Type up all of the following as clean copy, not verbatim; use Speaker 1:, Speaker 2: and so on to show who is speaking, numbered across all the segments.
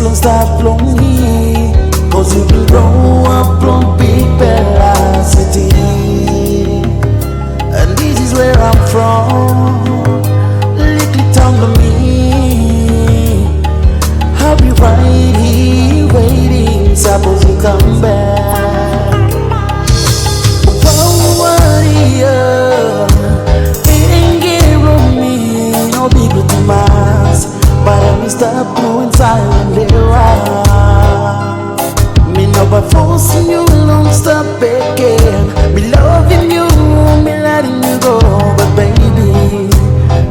Speaker 1: long stop lonely, cause you can grow up on big Bella City. And this is where I'm from, little town to me. I'll be right here waiting, suppose you come back. Oh, what it ain't get on me, no big to mass, but I'm stop blowing silently. Me no by forcing you, don't stop again. Me loving you, me letting you go, but baby,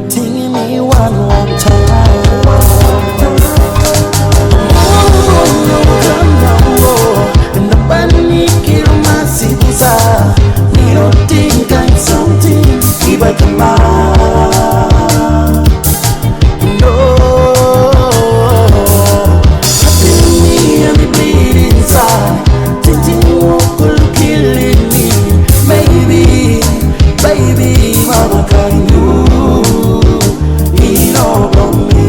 Speaker 1: tinging me one time. Me don't think I'm something if I come out. No, I feel me and me bleed inside. Thinking you could killing me. Maybe, baby, mama can you lean on me.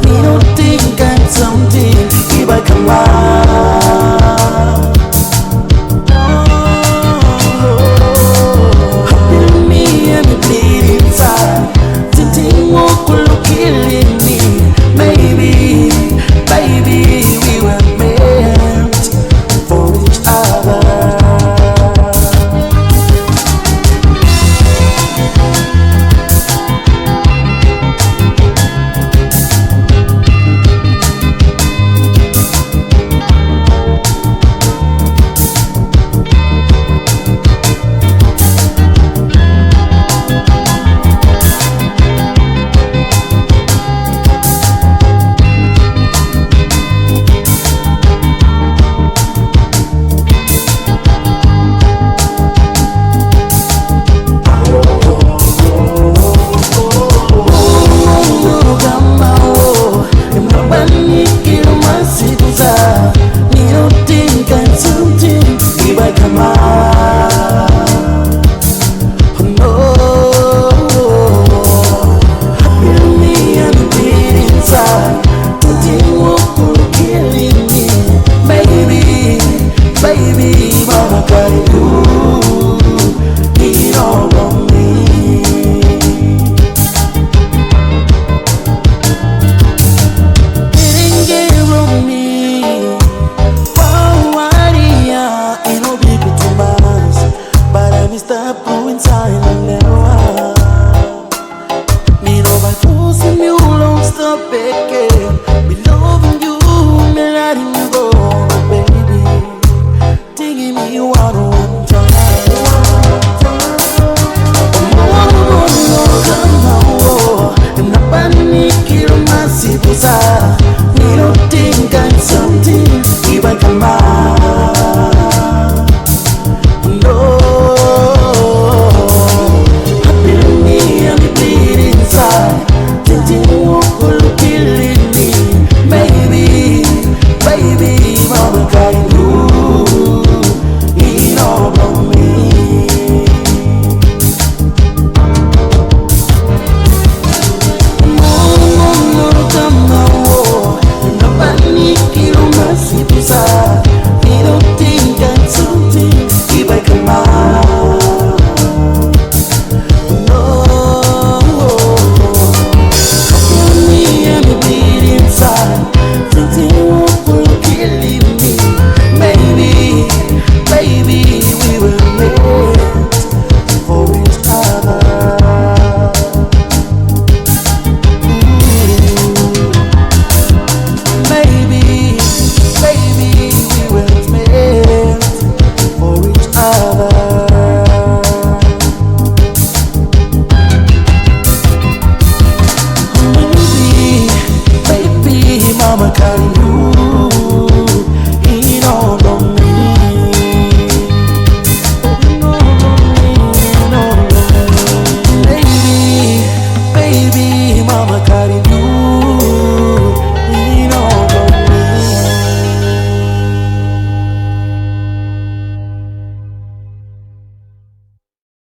Speaker 1: Me don't think I'm something if I come out. I feel me and me bleed inside. Thinking what could look killing me. Maybe, baby, we were meant for each other. Stop going silent now. Me no by forcing you, don't stop again. Me loving you, me letting you go, baby, taking me one time. No, come on, I'm not panicking, massive. Me don't think I'm something if I come out. No. Mama carry